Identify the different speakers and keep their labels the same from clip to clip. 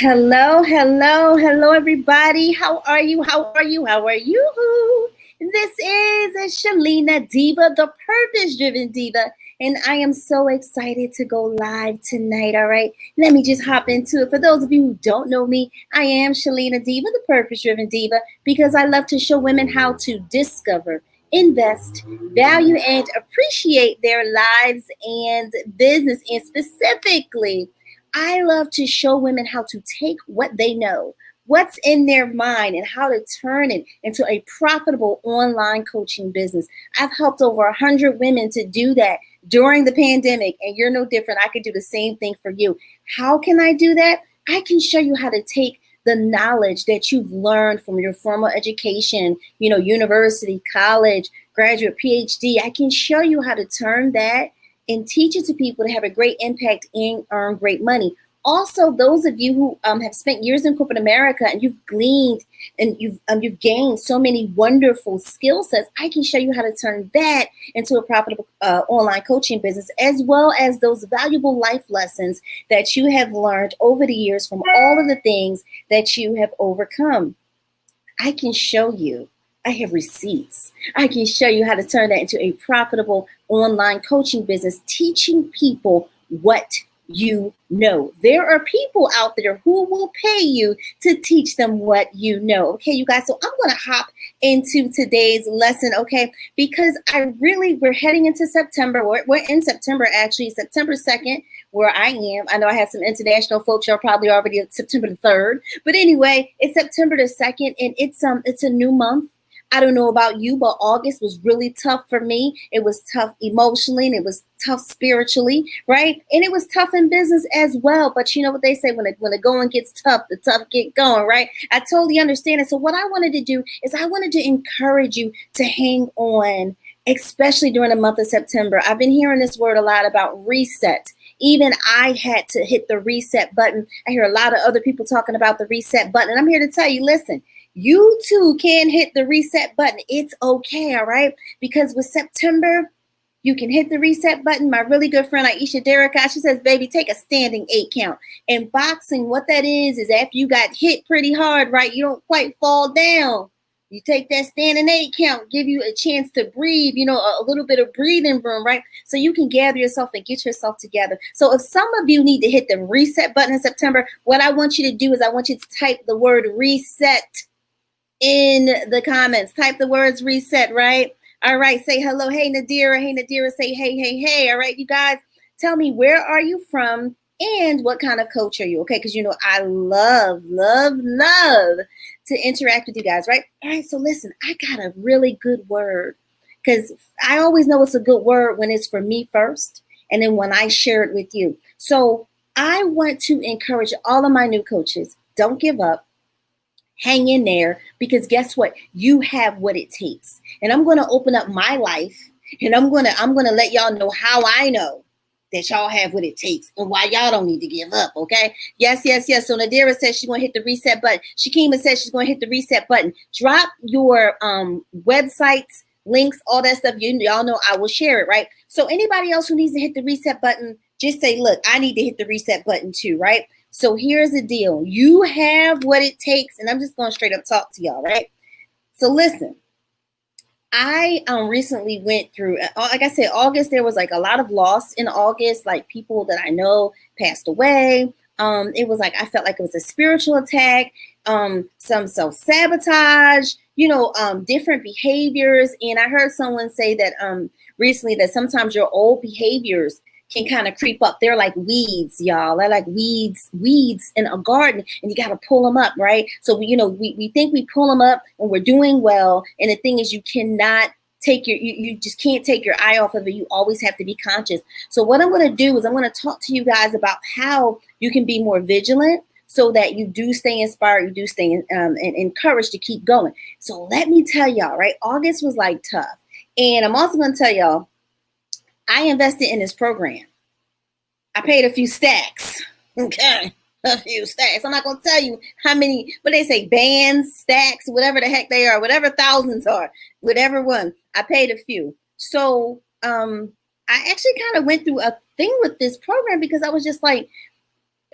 Speaker 1: Hello, hello, hello, everybody. How are you? How are you? How are you? This is Shalina Diva, the purpose driven diva, and I am so excited to go live tonight. All right, let me just hop into it. For those of you who don't know me, I am Shalina Diva, the purpose driven diva, because I love to show women how to discover, invest, value, and appreciate their lives and business, and specifically I love to show women how to take what they know, what's in their mind, and how to turn it into a profitable online coaching business. I've helped over 100 women to do that during the pandemic, and you're no different. I could do the same thing for you. How can I do that? I can show you how to take the knowledge that you've learned from your formal education, university, college, graduate, PhD. I can show you how to turn that and teach it to people to have a great impact and earn great money. Also, those of you who have spent years in corporate America and you've gleaned and you've gained so many wonderful skill sets, I can show you how to turn that into a profitable online coaching business, as well as those valuable life lessons that you have learned over the years from all of the things that you have overcome. I can show you. I have receipts. I can show you how to turn that into a profitable online coaching business, teaching people what you know. There are people out there who will pay you to teach them what you know. Okay, you guys. So I'm going to hop into today's lesson, okay? Because we're heading into September. We're in September, actually, September 2nd, where I am. I know I have some international folks. You're probably already at September the 3rd. But anyway, it's September the 2nd, and it's a new month. I don't know about you, but August was really tough for me. It was tough emotionally and it was tough spiritually, right? And it was tough in business as well. But you know what they say, when the going gets tough, the tough get going, right? I totally understand it. So what I wanted to do is I wanted to encourage you to hang on, especially during the month of September. I've been hearing this word a lot about reset. Even I had to hit the reset button. I hear a lot of other people talking about the reset button. And I'm here to tell you, listen, you too can hit the reset button. It's okay, all right? Because with September, you can hit the reset button. My really good friend Aisha Derricka, she says, baby, take a standing 8 count. And boxing, what that is after you got hit pretty hard, right? You don't quite fall down. You take that standing 8 count, give you a chance to breathe, a little bit of breathing room, right? So you can gather yourself and get yourself together. So if some of you need to hit the reset button in September, what I want you to do is I want you to type the word reset in the comments. Type the words reset, right? All right, say hello. Hey, Nadira. Hey, Nadira. Say hey, hey, hey. All right, you guys, tell me, where are you from and what kind of coach are you? Okay, because I love to interact with you guys, right? All right, so listen, I got a really good word, because I always know it's a good word when it's for me first and then when I share it with you. So I want to encourage all of my new coaches, don't give up. Hang in there, because guess what? You have what it takes. And I'm going to open up my life, and I'm going to let y'all know how I know that y'all have what it takes and why y'all don't need to give up, okay? Yes. So Nadira says she's going to hit the reset button. Shakima says she's going to hit the reset button. Drop your websites, links, all that stuff. Y'all know I will share it, right? So anybody else who needs to hit the reset button, just say, look, I need to hit the reset button too, right? So here's the deal. You have what it takes. And I'm just going to straight up talk to y'all, right? So listen, I recently went through, like I said, August, there was like a lot of loss in August, like people that I know passed away. It was like, I felt like it was a spiritual attack, some self-sabotage, different behaviors. And I heard someone say that recently that sometimes your old behaviors can kind of creep up. They're like weeds, y'all. They're like weeds in a garden, and you got to pull them up, right? So we think we pull them up when we're doing well, and the thing is, you cannot you just can't take your eye off of it. You always have to be conscious. So what I'm going to do is I'm going to talk to you guys about how you can be more vigilant, so that you do stay inspired, you do stay encouraged to keep going. So let me tell y'all, right? August was like tough, and I'm also going to tell y'all, I invested in this program. I paid a few stacks. Okay. A few stacks. I'm not going to tell you how many, but they say bands, stacks, whatever the heck they are, whatever thousands are, whatever one. I paid a few. So I actually kind of went through a thing with this program, because I was just like,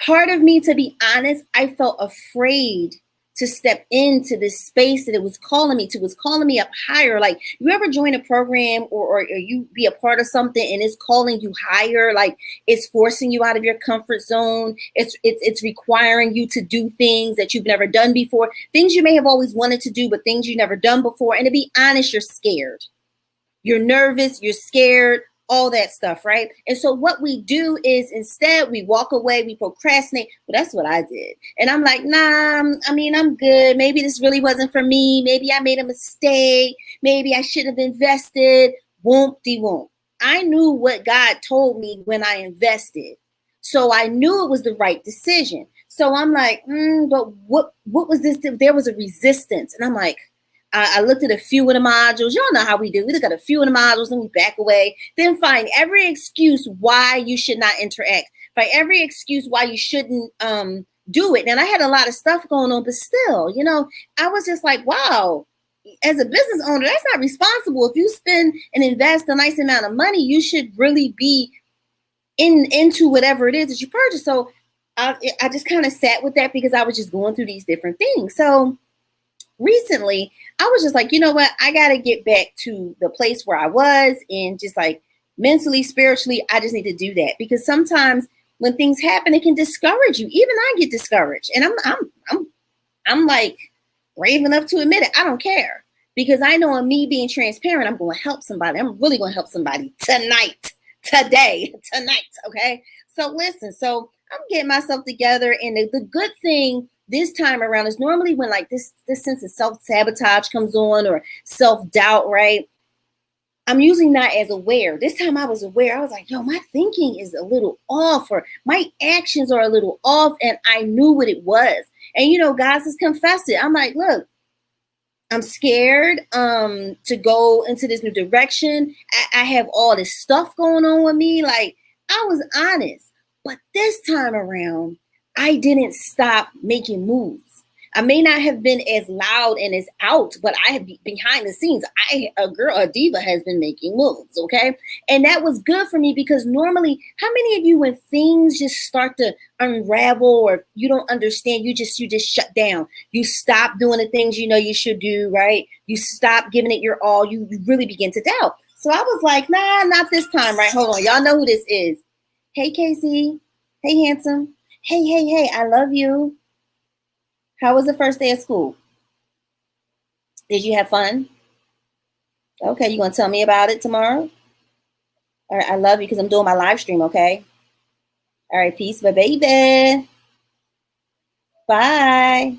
Speaker 1: part of me, to be honest, I felt afraid to step into this space that it was calling me to. It was calling me up higher. Like, you ever join a program, or you be a part of something and it's calling you higher? Like, it's forcing you out of your comfort zone. It's requiring you to do things that you've never done before, things you may have always wanted to do, but things you've never done before. And to be honest, you're scared. You're nervous, you're scared, all that stuff, right? And so what we do is, instead we walk away, we procrastinate. Well, that's what I did. And I'm like, nah, I'm good. Maybe this really wasn't for me. Maybe I made a mistake. Maybe I should have invested. Whoop-de-whoop. I knew what God told me when I invested. So I knew it was the right decision. So I'm like, but what was this? There was a resistance. And I'm like, I looked at a few of the modules. Y'all know how we do. We look at a few of the modules and we back away. Then find every excuse why you should not interact. Find every excuse why you shouldn't do it. And I had a lot of stuff going on, but still, I was just like, wow, as a business owner, that's not responsible. If you spend and invest a nice amount of money, you should really be into whatever it is that you purchase. So I just kind of sat with that because I was just going through these different things. So recently, I was just like, you know what? I got to get back to the place where I was, and just like mentally, spiritually, I just need to do that, because sometimes when things happen, it can discourage you. Even I get discouraged, and I'm like brave enough to admit it. I don't care, because I know, in me being transparent, I'm going to help somebody. I'm really going to help somebody tonight. Okay. So listen, so I'm getting myself together, and the good thing this time around is, normally when like this sense of self-sabotage comes on, or self-doubt, right? I'm usually not as aware. This time I was aware. I was like, yo, my thinking is a little off, or my actions are a little off, and I knew what it was. And God says, confess it. I'm like, look, I'm scared to go into this new direction. I have all this stuff going on with me. Like, I was honest. But this time around, I didn't stop making moves. I may not have been as loud and as out, but I have, behind the scenes, a diva has been making moves, okay? And that was good for me, because normally, how many of you, when things just start to unravel, or you don't understand, you just shut down. You stop doing the things you know you should do, right? You stop giving it your all. You really begin to doubt. So I was like, nah, not this time, right? Hold on. Y'all know who this is. Hey, Casey. Hey, handsome. Hey, I love you. How was the first day of school? Did you have fun? Okay, you gonna tell me about it tomorrow? All right, I love you, because I'm doing my live stream, okay? All right, peace, my baby. Bye.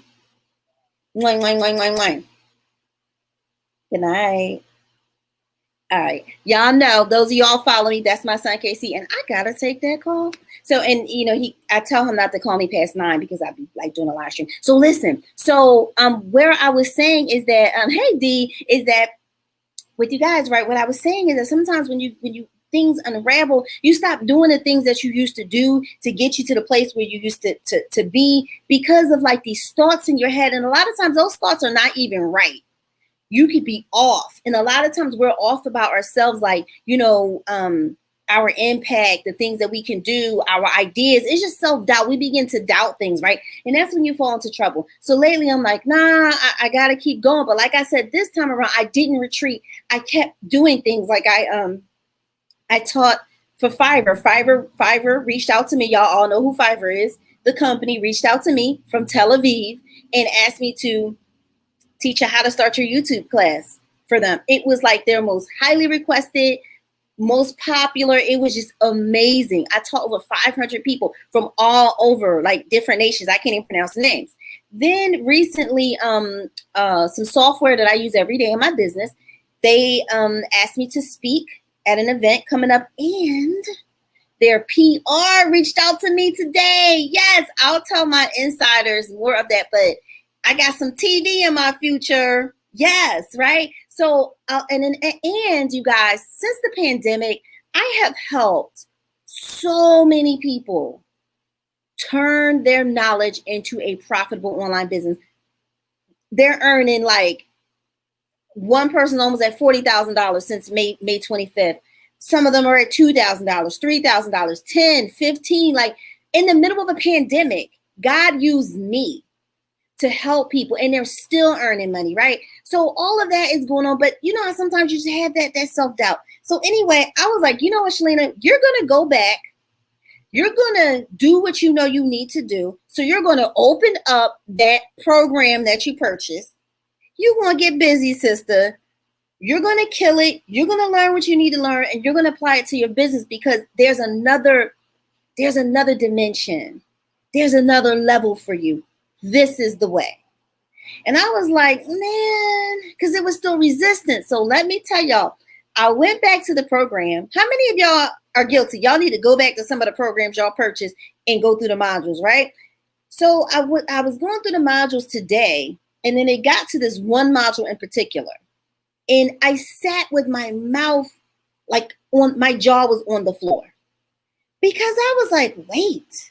Speaker 1: Mwah, mwah, mwah, mwah, mwah. Good night. All right, y'all know, those of y'all follow me, that's my son Casey, and I gotta take that call. So, and I tell him not to call me past 9, because I'd be like doing a live stream. So listen, so where I was saying is that hey D, is that with you guys, right? What I was saying is that sometimes when you things unravel, you stop doing the things that you used to do to get you to the place where you used to be, because of like these thoughts in your head. And a lot of times those thoughts are not even right. You could be off. And a lot of times we're off about ourselves, like, our impact, the things that we can do, our ideas. It's just self-doubt. We begin to doubt things, right? And that's when you fall into trouble. So lately I'm like, nah, I got to keep going. But like I said, this time around, I didn't retreat. I kept doing things. Like I taught for Fiverr. Fiverr reached out to me. Y'all all know who Fiverr is. The company reached out to me from Tel Aviv and asked me to teach you how to start your YouTube class for them. It was like their most highly requested, most popular. It was just amazing. I taught over 500 people from all over, like different nations. I can't even pronounce the names. Then recently, some software that I use every day in my business, they asked me to speak at an event coming up, and their PR reached out to me today. Yes, I'll tell my insiders more of that, but I got some TV in my future. Yes, right? So, and you guys, since the pandemic, I have helped so many people turn their knowledge into a profitable online business. They're earning, like, one person almost at $40,000 since May 25th. Some of them are at $2,000, $3,000, 10, 15, like, In the middle of a pandemic, God used me to help people, and they're still earning money, right? So all of that is going on, but you know how sometimes you just have that self-doubt. So anyway, I was like, you know what, Shalina, you're going to go back. You're going to do what you know you need to do. So you're going to open up that program that you purchased. You're going to get busy, sister. You're going to kill it. You're going to learn what you need to learn, and you're going to apply it to your business, because there's another dimension. There's another level for you. This is the way. And I was like, man, because it was still resistant. So let me tell y'all, I went back to the program. How many of y'all are guilty? Y'all need to go back to some of the programs y'all purchased and go through the modules, right? So I was going through the modules today, and then it got to this one module in particular. And I sat with my mouth, like my jaw was on the floor. Because I was like, wait.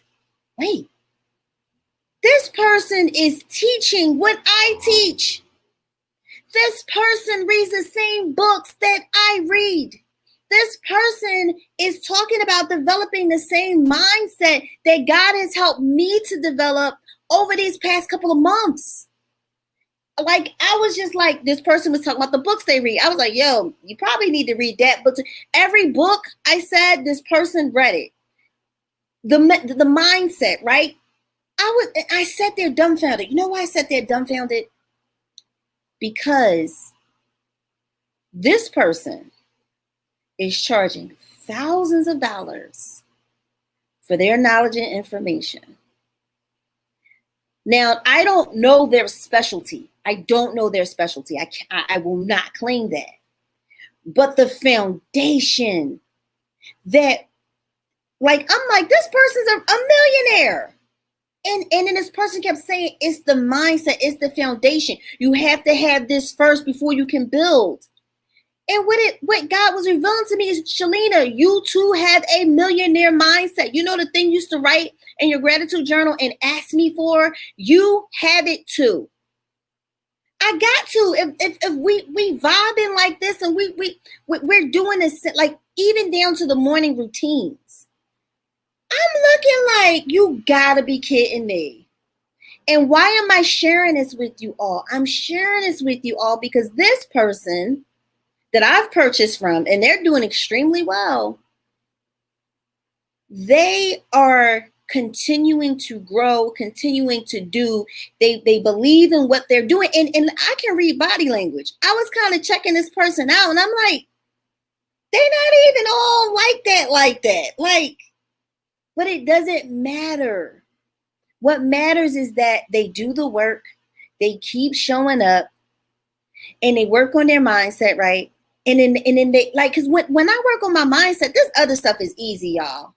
Speaker 1: This person is teaching what I teach. This person reads the same books that I read. This person is talking about developing the same mindset that God has helped me to develop over these past couple of months. Like, I was just like, this person was talking about the books they read. I was like, yo, you probably need to read that book. Every book I said, this person read it. The mindset, right? I sat there dumbfounded. You know why I sat there dumbfounded? Because this person is charging thousands of dollars for their knowledge and information. Now, I don't know their specialty. I will not claim that. But the foundation that, like, I'm like, this person's a millionaire. And then this person kept saying, it's the mindset, it's the foundation. You have to have this first before you can build. And what God was revealing to me is, Shalina, you too have a millionaire mindset. You know the thing you used to write in your gratitude journal and ask me for? You have it too. I got to. If we vibing like this, and we're doing this, like, even down to the morning routines. I'm looking like, you gotta be kidding me. And why am I sharing this with you all? I'm sharing this with you all because this person that I've purchased from, and they're doing extremely well, they are continuing to grow, continuing to do. They believe in what they're doing. And I can read body language. I was kind of checking this person out, and I'm like, they're not even all like that. Like, but it doesn't matter. What matters is that they do the work, they keep showing up, and they work on their mindset, right? And then they, like, because when I work on my mindset, this other stuff is easy, y'all.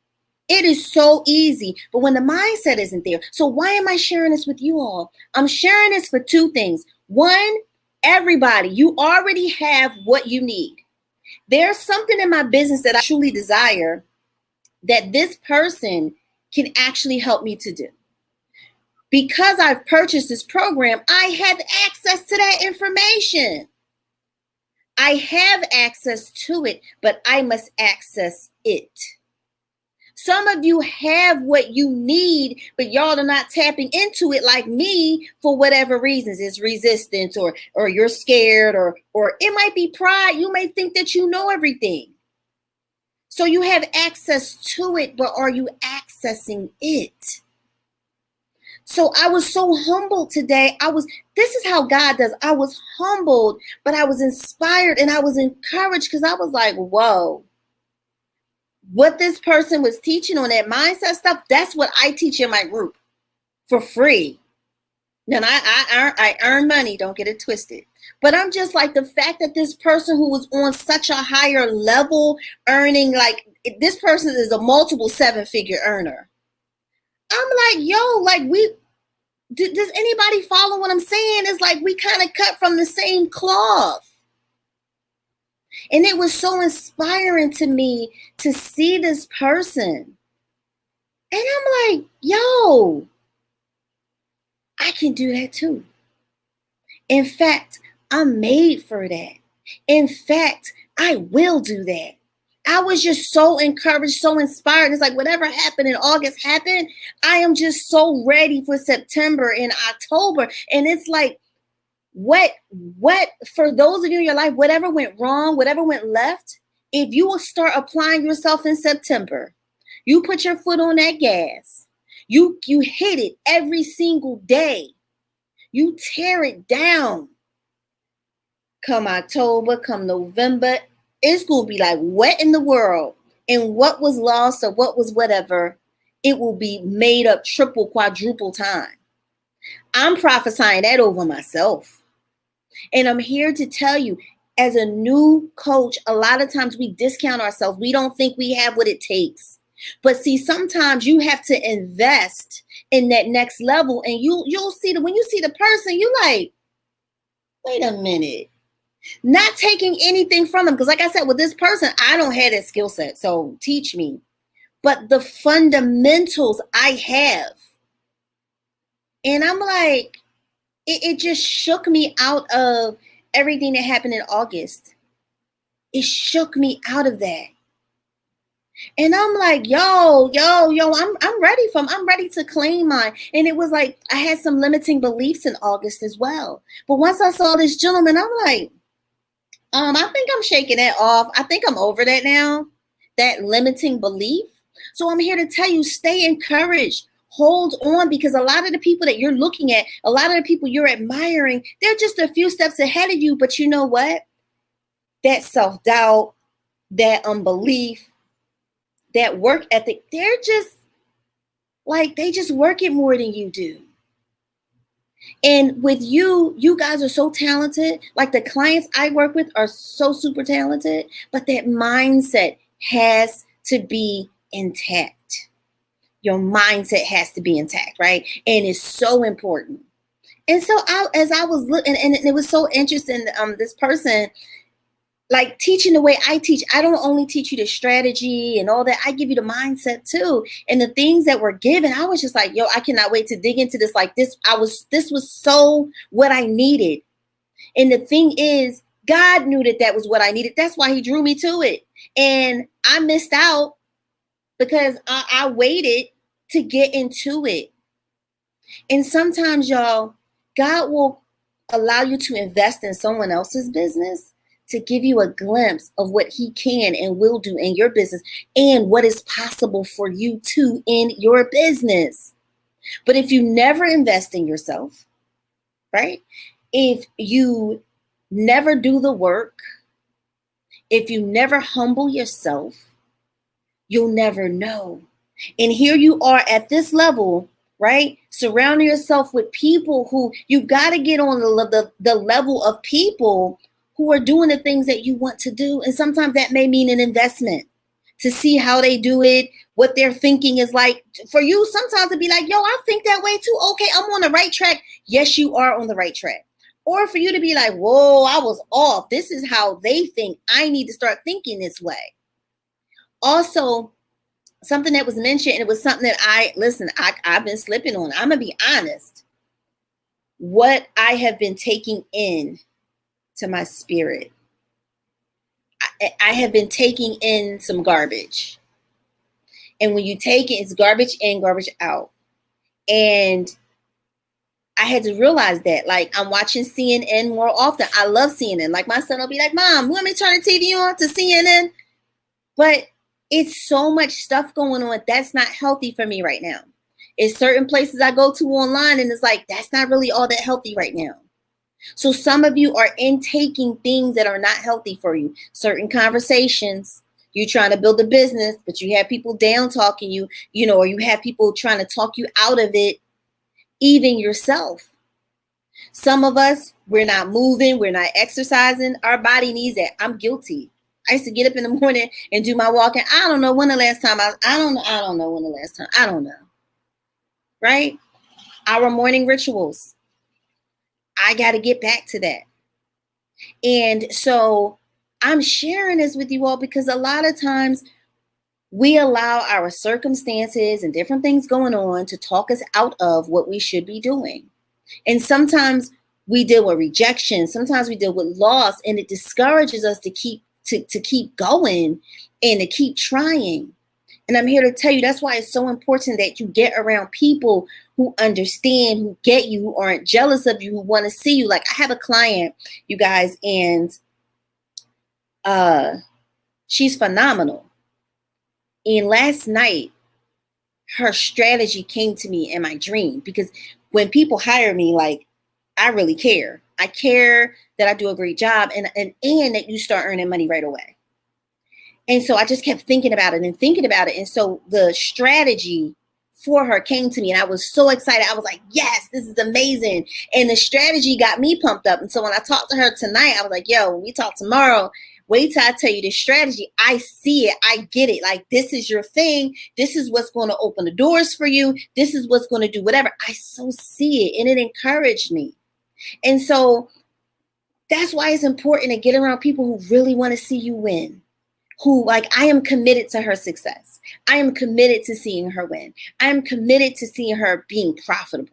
Speaker 1: It is so easy. But when the mindset isn't there, so why am I sharing this with you all? I'm sharing this for two things. One, everybody, you already have what you need. There's something in my business that I truly desire that this person can actually help me to do. Because I've purchased this program, I have access to that information. I have access to it, but I must access it. Some of you have what you need, but y'all are not tapping into it like me for whatever reasons. It's resistance, or you're scared, or it might be pride. You may think that you know everything. So you have access to it, but are you accessing it? So I was so humbled today. This is how God does. I was humbled, but I was inspired and I was encouraged, because I was like, whoa, what this person was teaching on that mindset stuff, that's what I teach in my group for free. Now, I earn money, don't get it twisted. But I'm just like, the fact that this person who was on such a higher level earning, like, this person is a multiple 7-figure earner. I'm like, yo, like, does anybody follow what I'm saying? It's like we kind of cut from the same cloth. And it was so inspiring to me to see this person. And I'm like, yo, I can do that too. In fact, I'm made for that. In fact, I will do that. I was just so encouraged, so inspired. It's like whatever happened in August happened. I am just so ready for September and October. And it's like, what for those of you in your life, whatever went wrong, whatever went left, if you will start applying yourself in September, you put your foot on that gas, you hit it every single day, you tear it down. Come October, come November, it's going to be like, what in the world? And what was lost or what was whatever, it will be made up triple, quadruple time. I'm prophesying that over myself. And I'm here to tell you, as a new coach, a lot of times we discount ourselves. We don't think we have what it takes. But see, sometimes you have to invest in that next level. And you'll see that when you see the person, you like, wait a minute. Not taking anything from them. Because like I said, with this person, I don't have that skill set. So teach me. But the fundamentals I have. And I'm like, it just shook me out of everything that happened in August. It shook me out of that. And I'm like, I'm ready to claim mine. And it was like, I had some limiting beliefs in August as well. But once I saw this gentleman, I'm like, I think I'm shaking that off. I think I'm over that now, that limiting belief. So I'm here to tell you, stay encouraged. Hold on, because a lot of the people that you're looking at, a lot of the people you're admiring, they're just a few steps ahead of you. But you know what? That self-doubt, that unbelief, that work ethic, they're just like, they just work it more than you do. And with you guys are so talented. Like the clients I work with are so super talented, but that mindset has to be intact. Your mindset has to be intact, right? And it's so important. And so as I was looking, and it was so interesting, this person, like teaching the way I teach, I don't only teach you the strategy and all that, I give you the mindset too. And the things that were given, I was just like, yo, I cannot wait to dig into this. Like this was so what I needed. And the thing is, God knew that was what I needed. That's why he drew me to it. And I missed out because I waited to get into it. And sometimes, y'all, God will allow you to invest in someone else's business to give you a glimpse of what he can and will do in your business and what is possible for you too in your business. But if you never invest in yourself, right? If you never do the work, if you never humble yourself, you'll never know. And here you are at this level, right? Surrounding yourself with people who you got to get on the level of people who are doing the things that you want to do. And sometimes that may mean an investment to see how they do it, what their thinking is like. For you, sometimes to be like, yo, I think that way too. Okay, I'm on the right track. Yes, you are on the right track. Or for you to be like, whoa, I was off. This is how they think. I need to start thinking this way. Also, something that was mentioned, and it was something that I've been slipping on. I'm going to be honest. What I have been taking in to my spirit, I have been taking in some garbage. And when you take it, it's garbage in, garbage out. And I had to realize that, like, I'm watching CNN more often. I love CNN. Like, my son will be like, Mom, you want me to turn the TV on to CNN? But it's so much stuff going on that's not healthy for me right now. It's certain places I go to online, and it's like, that's not really all that healthy right now. So some of you are intaking things that are not healthy for you. Certain conversations, you're trying to build a business, but you have people down talking you, or you have people trying to talk you out of it, even yourself. Some of us, we're not moving, we're not exercising. Our body needs that. I'm guilty. I used to get up in the morning and do my walking. I don't know when the last time I don't know when the last time. I don't know. Right? Our morning rituals. I got to get back to that. And so I'm sharing this with you all because a lot of times we allow our circumstances and different things going on to talk us out of what we should be doing. And sometimes we deal with rejection. Sometimes we deal with loss, and it discourages us to keep to keep going and to keep trying. And I'm here to tell you that's why it's so important that you get around people who understand, who get you, who aren't jealous of you, who want to see you. Like I have a client, you guys, and she's phenomenal. And last night, her strategy came to me in my dream, because when people hire me, like, I really care. I care that I do a great job and that you start earning money right away. And so I just kept thinking about it and thinking about it. And so the strategy for her came to me and I was so excited. I was like, yes, this is amazing. And the strategy got me pumped up. And so when I talked to her tonight, I was like, yo, when we talk tomorrow, wait till I tell you the strategy. I see it. I get it. Like, this is your thing. This is what's going to open the doors for you. This is what's going to do whatever. I so see it. And it encouraged me. And so that's why it's important to get around people who really want to see you win. Who, like, I am committed to her success. I am committed to seeing her win. I am committed to seeing her being profitable.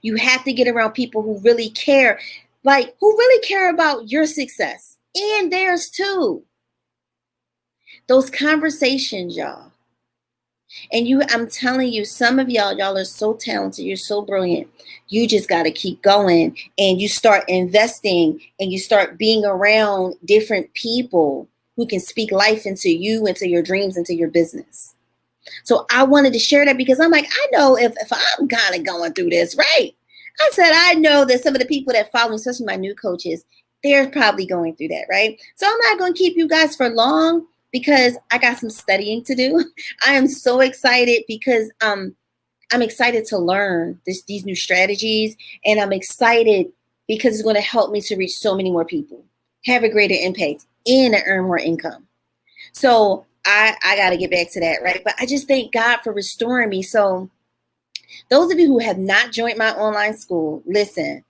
Speaker 1: You have to get around people who really care, like, who really care about your success and theirs too. Those conversations, y'all. And I'm telling you, some of y'all are so talented. You're so brilliant. You just got to keep going and you start investing and you start being around different people who can speak life into you, into your dreams, into your business. So I wanted to share that because I'm like, I know if I'm kind of going through this, right? I said, I know that some of the people that follow me, especially my new coaches, they're probably going through that, right? So I'm not going to keep you guys for long because I got some studying to do. I am so excited because I'm excited to learn these new strategies. And I'm excited because it's going to help me to reach so many more people, have a greater impact, and earn more income. So I got to get back to that, right? But I just thank God for restoring me. So those of you who have not joined my online school, listen,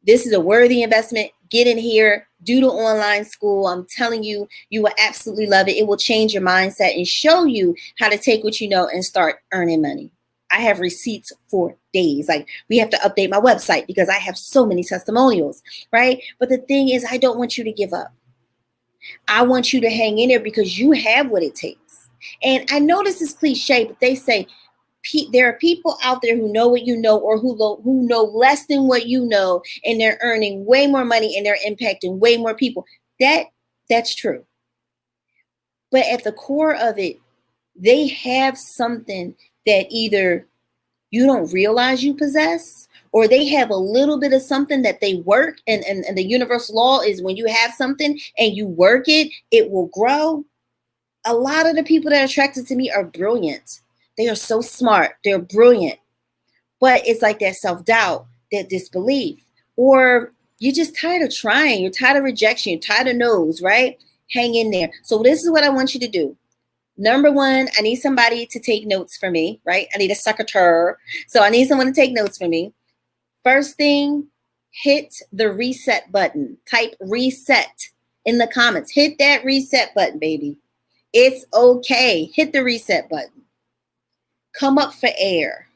Speaker 1: this is a worthy investment. Get in here, do the online school. I'm telling you, you will absolutely love it. It will change your mindset and show you how to take what you know and start earning money. I have receipts for days. Like, we have to update my website because I have so many testimonials, right? But the thing is, I don't want you to give up. I want you to hang in there because you have what it takes. And I know this is cliche, but they say there are people out there who know what you know or who know less than what you know, and they're earning way more money and they're impacting way more people. That's true. But at the core of it, they have something that either you don't realize you possess, or they have a little bit of something that they work, and the universal law is when you have something and you work it, it will grow. A lot of the people that are attracted to me are brilliant. They are so smart. They're brilliant. But it's like that self-doubt, that disbelief, or you're just tired of trying. You're tired of rejection. You're tired of no's, right? Hang in there. So this is what I want you to do. Number one, I need somebody to take notes for me, right? I need a secretary. So I need someone to take notes for me. First thing, hit the reset button. Type reset in the comments. Hit that reset button, baby. It's okay. Hit the reset button. Come up for air.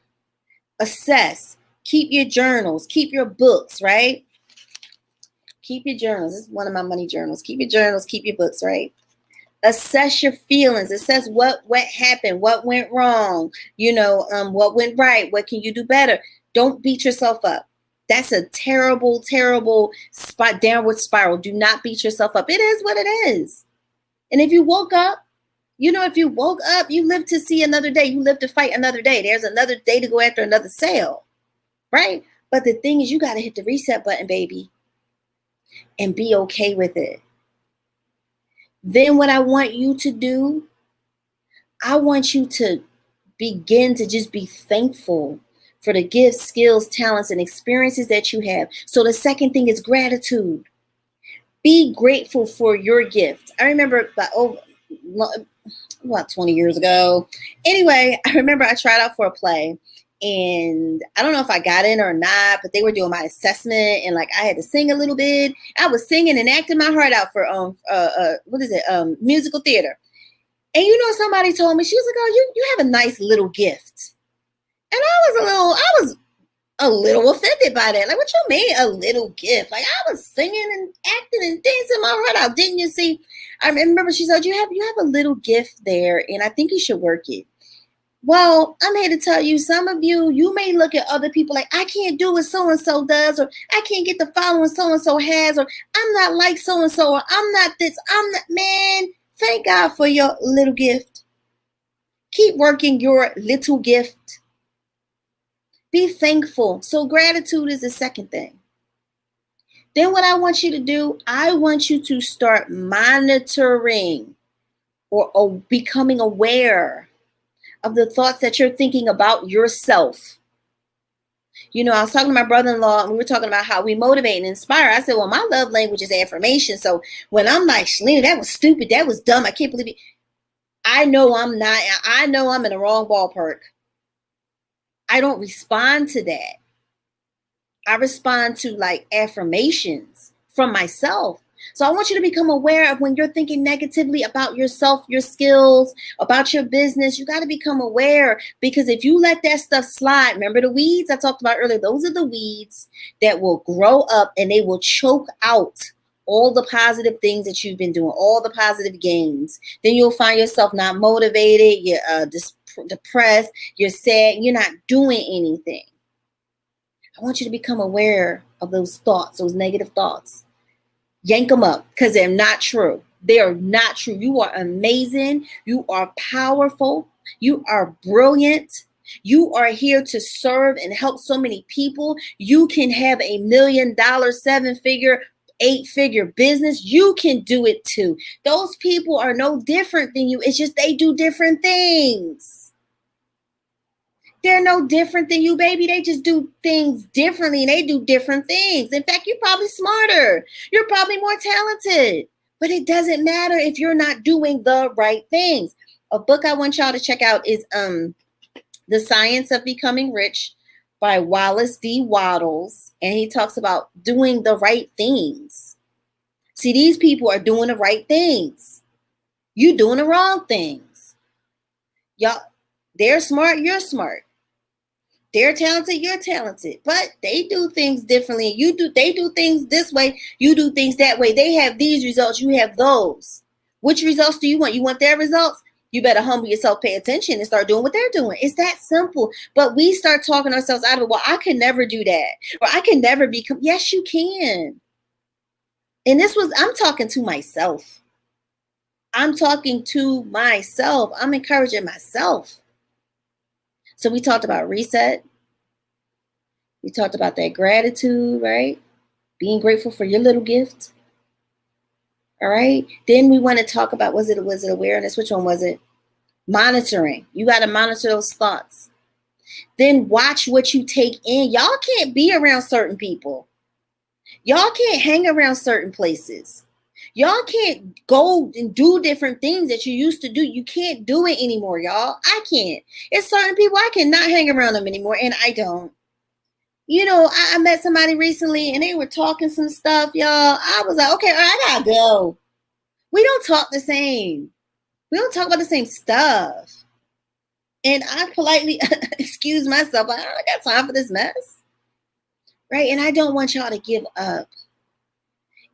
Speaker 1: Assess. Keep your journals. Keep your books, right? Keep your journals. This is one of my money journals. Keep your journals. Keep your books, right? Assess your feelings. Assess what happened, what went wrong, what went right, what can you do better. Don't beat yourself up. That's a terrible, terrible downward spiral. Do not beat yourself up. It is what it is. And if you woke up, you live to see another day. You live to fight another day. There's another day to go after another sale, right? But the thing is, you got to hit the reset button, baby, and be okay with it. Then what I want you to do, I want you to begin to just be thankful for the gifts, skills, talents, and experiences that you have. So the second thing is gratitude. Be grateful for your gift. I remember about 20 years ago. Anyway, I remember I tried out for a play. And I don't know if I got in or not, but they were doing my assessment, and like I had to sing a little bit. I was singing and acting my heart out for musical theater. And somebody told me, she was like, "Oh, you have a nice little gift." And I was a little offended by that. Like, what you mean a little gift? Like, I was singing and acting and dancing my heart out. Didn't you see? I remember she said, you have a little gift there, and I think you should work it. Well, I'm here to tell you, some of you may look at other people like, I can't do what so-and-so does, or I can't get the following so-and-so has, or I'm not like so-and-so, or I'm not this, I'm not, man, thank God for your little gift. Keep working your little gift. Be thankful. So gratitude is the second thing. Then what I want you to do, I want you to start monitoring or becoming aware of the thoughts that you're thinking about yourself. You know, I was talking to my brother-in-law and we were talking about how we motivate and inspire. I said, well, my love language is affirmation. So when I'm like, Shalina, that was stupid. That was dumb. I can't believe it. I know I'm not. I know I'm in the wrong ballpark. I don't respond to that. I respond to like affirmations from myself. So I want you to become aware of when you're thinking negatively about yourself, your skills, about your business. You got to become aware, because if you let that stuff slide, remember the weeds I talked about earlier, those are the weeds that will grow up and they will choke out all the positive things that you've been doing, all the positive gains. Then you'll find yourself not motivated, you're depressed, you're sad, you're not doing anything. I want you to become aware of those thoughts, those negative thoughts. Yank them up, because they're not true. They are not true. You are amazing. You are powerful. You are brilliant. You are here to serve and help so many people. You can have $1 million, 7-figure, 8-figure business. You can do it too. Those people are no different than you. It's just they do different things. They're no different than you, baby. They just do things differently and they do different things. In fact, you're probably smarter. You're probably more talented. But it doesn't matter if you're not doing the right things. A book I want y'all to check out is The Science of Becoming Rich by Wallace D. Wattles. And he talks about doing the right things. See, these people are doing the right things. You doing the wrong things. Y'all, they're smart, you're smart. They're talented, you're talented, but they do things differently. They do things this way, you do things that way. They have these results, you have those. Which results do you want? You want their results? You better humble yourself, pay attention, and start doing what they're doing. It's that simple. But we start talking ourselves out of it. Well, I can never do that. Or I can never become. Yes, you can. And I'm talking to myself. I'm talking to myself. I'm encouraging myself. So we talked about reset. We talked about that gratitude, right? Being grateful for your little gift. All right. Then we want to talk about, was it awareness? Which one was it? Monitoring. You got to monitor those thoughts. Then watch what you take in. Y'all can't be around certain people. Y'all can't hang around certain places. Y'all can't go and do different things that you used to do. You can't do it anymore, y'all. I can't. It's certain people, I cannot hang around them anymore, and I don't. You know, I met somebody recently, and they were talking some stuff, y'all. I was like, okay, I gotta go. We don't talk the same. We don't talk about the same stuff. And I politely excuse myself. I don't got time for this mess. Right? And I don't want y'all to give up.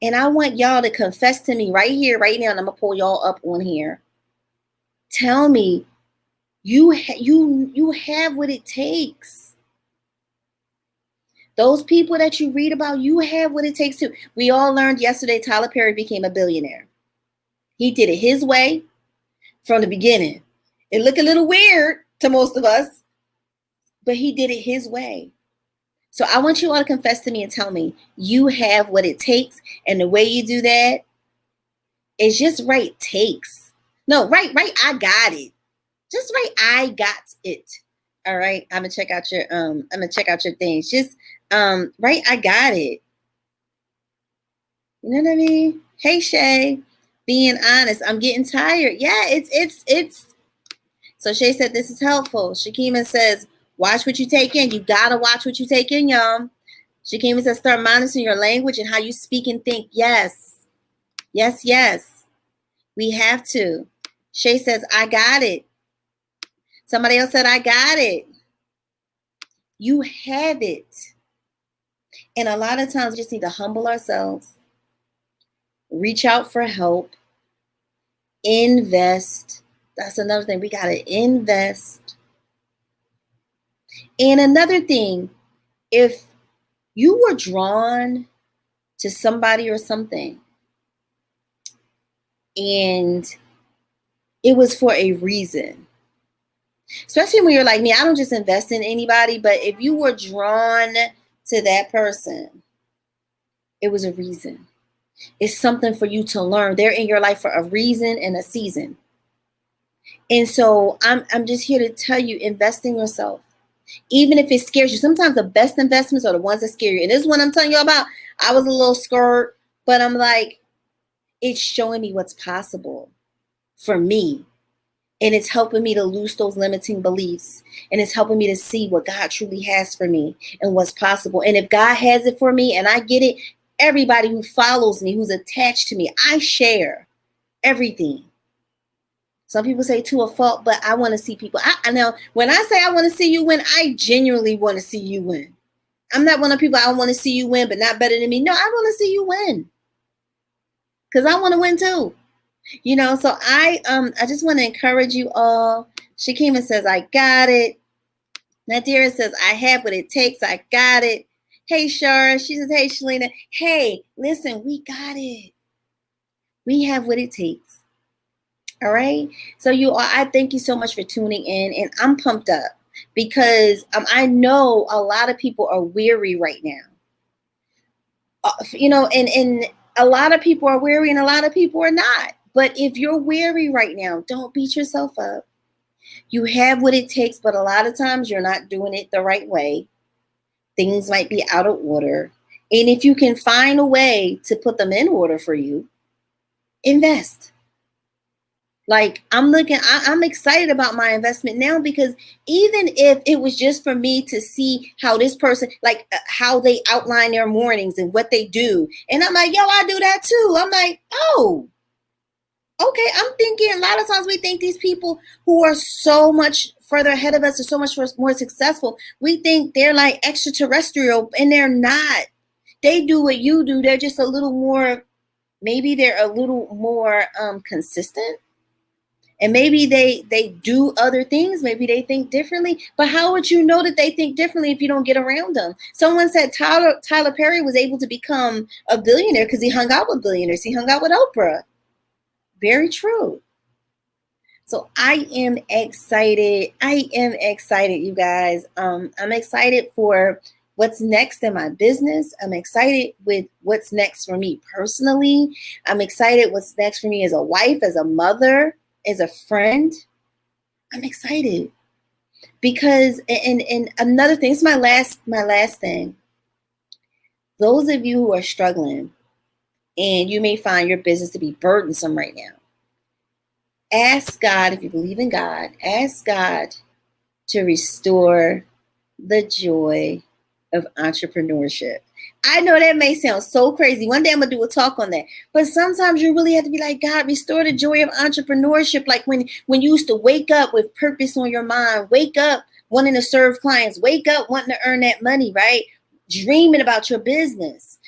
Speaker 1: And I want y'all to confess to me right here, right now, and I'm going to pull y'all up on here. Tell me, you have what it takes. Those people that you read about, you have what it takes to. We all learned yesterday Tyler Perry became a billionaire. He did it his way from the beginning. It looked a little weird to most of us, but he did it his way. So I want you all to confess to me and tell me you have what it takes. And the way you do that is just write takes. No, write, I got it. Just write, I got it. All right. I'm gonna check out your things. Just write, I got it. You know what I mean? Hey Shay, being honest, I'm getting tired. Yeah, it's so Shay said this is helpful. Shakima says, watch what you take in. You gotta watch what you take in, y'all. Shakima says, start monitoring your language and how you speak and think. Yes. Yes, yes. We have to. Shay says, I got it. Somebody else said, I got it. You have it. And a lot of times we just need to humble ourselves, reach out for help, invest. That's another thing. We got to invest. And another thing, if you were drawn to somebody or something and it was for a reason, especially when you're like me, I don't just invest in anybody, but if you were drawn to that person, it was a reason. It's something for you to learn. They're in your life for a reason and a season. And so I'm just here to tell you, invest in yourself. Even if it scares you, sometimes the best investments are the ones that scare you. And this is what I'm telling you about. I was a little scared, but I'm like, it's showing me what's possible for me. And it's helping me to lose those limiting beliefs. And it's helping me to see what God truly has for me and what's possible. And if God has it for me and I get it, everybody who follows me, who's attached to me, I share everything. Some people say to a fault, but I want to see people. I know when I say I want to see you win, I genuinely want to see you win. I'm not one of the people I want to see you win, but not better than me. No, I want to see you win because I want to win too. You know, so I just want to encourage you all. Shakima says, I got it. Nadira says, I have what it takes. I got it. Hey, Shara. She says, hey, Shalina. Hey, listen, we got it. We have what it takes. All right. So you all, I thank you so much for tuning in, and I'm pumped up because I know a lot of people are weary right now. You know, and a lot of people are weary and a lot of people are not. But if you're weary right now, don't beat yourself up. You have what it takes, but a lot of times you're not doing it the right way. Things might be out of order. And if you can find a way to put them in order for you, invest. Like I'm excited about my investment now because even if it was just for me to see how this person, like how they outline their mornings and what they do. And I'm like, yo, I do that too. I'm like, oh, okay. I'm thinking a lot of times we think these people who are so much further ahead of us are so much more successful. We think they're like extraterrestrial and they're not. They do what you do. They're just a little more, maybe they're a little more consistent. And maybe they do other things. Maybe they think differently. But how would you know that they think differently if you don't get around them? Someone said Tyler Perry was able to become a billionaire because he hung out with billionaires. He hung out with Oprah. Very true. So I am excited. You guys. I'm excited for what's next in my business. I'm excited with what's next for me personally. I'm excited what's next for me as a wife, as a mother, as a friend. I'm excited because and another thing, it's my last thing. Those of you who are struggling and you may find your business to be burdensome right now, ask God, if you believe in God, ask God to restore the joy of entrepreneurship. I know that may sound so crazy. One day I'm going to do a talk on that. But sometimes you really have to be like, God, restore the joy of entrepreneurship. Like when you used to wake up with purpose on your mind, wake up wanting to serve clients, wake up wanting to earn that money, right? Dreaming about your business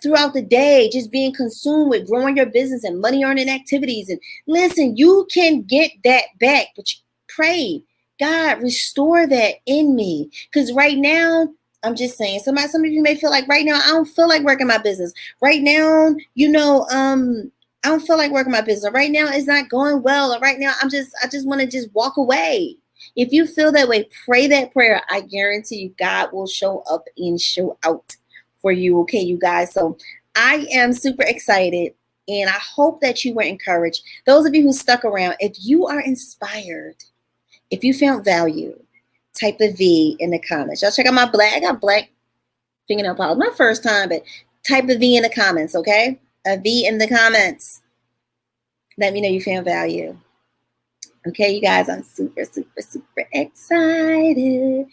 Speaker 1: throughout the day, just being consumed with growing your business and money earning activities. And listen, you can get that back, but you pray, God, restore that in me. Because right now, I'm just saying, some of you may feel like right now, I don't feel like working my business. Right now, I don't feel like working my business. Right now, it's not going well. Or right now, I just want to just walk away. If you feel that way, pray that prayer. I guarantee you, God will show up and show out for you. Okay, you guys. So I am super excited. And I hope that you were encouraged. Those of you who stuck around, if you are inspired, if you found value, type a V in the comments. Y'all check out I got black fingernail polish. My first time, but type a V in the comments, okay? A V in the comments. Let me know you found value. Okay, you guys, I'm super, super, super excited.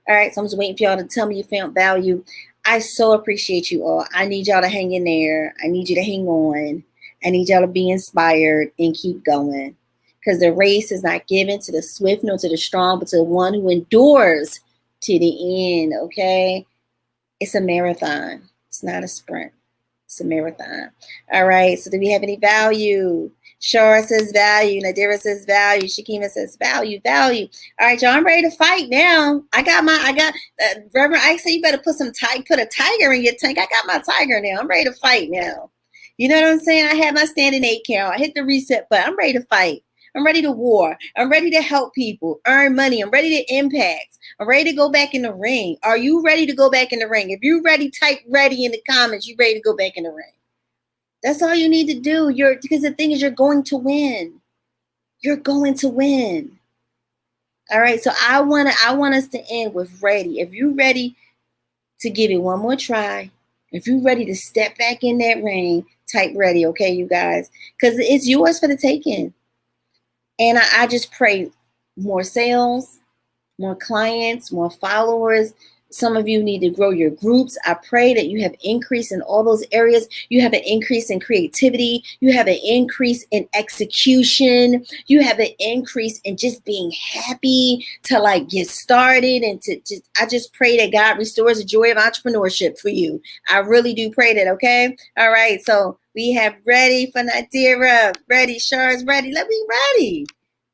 Speaker 1: All right, so I'm just waiting for y'all to tell me you found value. I so appreciate you all. I need y'all to hang in there. I need you to hang on. I need y'all to be inspired and keep going. because the race is not given to the swift nor to the strong, but to the one who endures to the end, okay? It's a marathon. It's not a sprint. It's a marathon. All right, so do we have any value? Shara says value. Nadira says value. Shakima says value, value. All right, y'all, I'm ready to fight now. Reverend Ike said you better put a tiger in your tank. I got my tiger now. I'm ready to fight now. You know what I'm saying? I had my standing 8 count. I hit the reset button. I'm ready to fight. I'm ready to war. I'm ready to help people, earn money. I'm ready to impact. I'm ready to go back in the ring. Are you ready to go back in the ring? If you're ready, type ready in the comments. You ready to go back in the ring? That's all you need to do. Because the thing is, you're going to win. You're going to win. All right. So I want us to end with ready. If you're ready to give it one more try, if you're ready to step back in that ring, type ready. Okay, you guys, because it's yours for the taking. And I just pray more sales, more clients, more followers. Some of you need to grow your groups. I pray that you have increase in all those areas. You have an increase in creativity. You have an increase in execution. You have an increase in just being happy to like get started and I just pray that God restores the joy of entrepreneurship for you. I really do pray that, okay? All right, so we have ready for Nadira. Ready, Char's ready. Let me ready.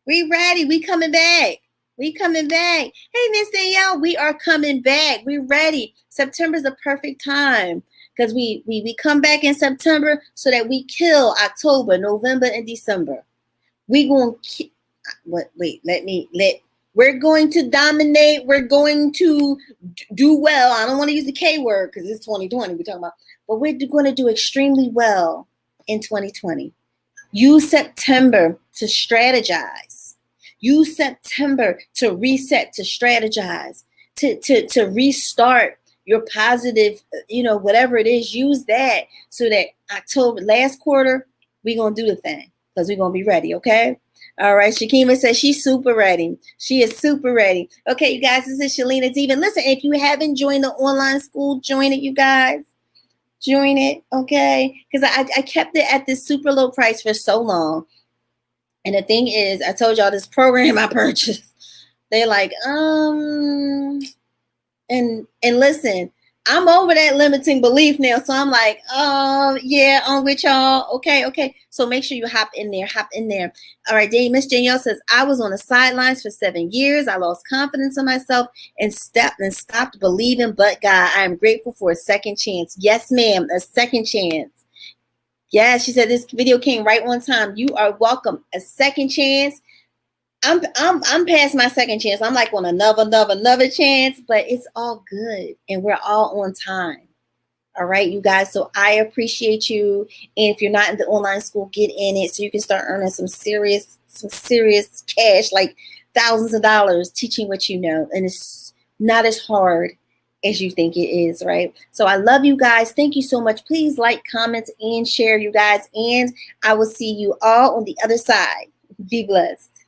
Speaker 1: We ready. We coming back. We coming back. Hey, Miss Danielle, we are coming back. We ready. September's the perfect time because we come back in September so that we kill October, November, and December. We're going to dominate. We're going to do well. I don't want to use the K word because it's 2020 we're talking about, but we're going to do extremely well in 2020. Use September to strategize. Use September to reset, to strategize, to restart your positive, whatever it is. Use that so that October, last quarter, we're going to do the thing because we're going to be ready, okay? All right, Shakima says she's super ready. She is super ready. Okay, you guys, this is Shalina Diva. Listen, if you haven't joined the online school, join it, you guys. Join it, okay? Because I kept it at this super low price for so long. And the thing is, I told y'all this program I purchased. They're like, and listen, I'm over that limiting belief now. So I'm like, yeah, I'm with y'all. Okay. So make sure you hop in there. All right, Miss Danielle says, I was on the sidelines for 7 years. I lost confidence in myself and stopped believing, but God, I am grateful for a second chance. Yes, ma'am, a second chance. Yeah, she said this video came right on time. You are welcome. A second chance. I'm past my second chance. I'm like on another chance, but it's all good and we're all on time. All right, you guys. So I appreciate you. And if you're not in the online school, get in it so you can start earning some serious cash, like thousands of dollars, teaching what you know. And it's not as hard as you think it is, right? So I love you guys. Thank you so much. Please like, comment, and share, you guys. And I will see you all on the other side. Be blessed.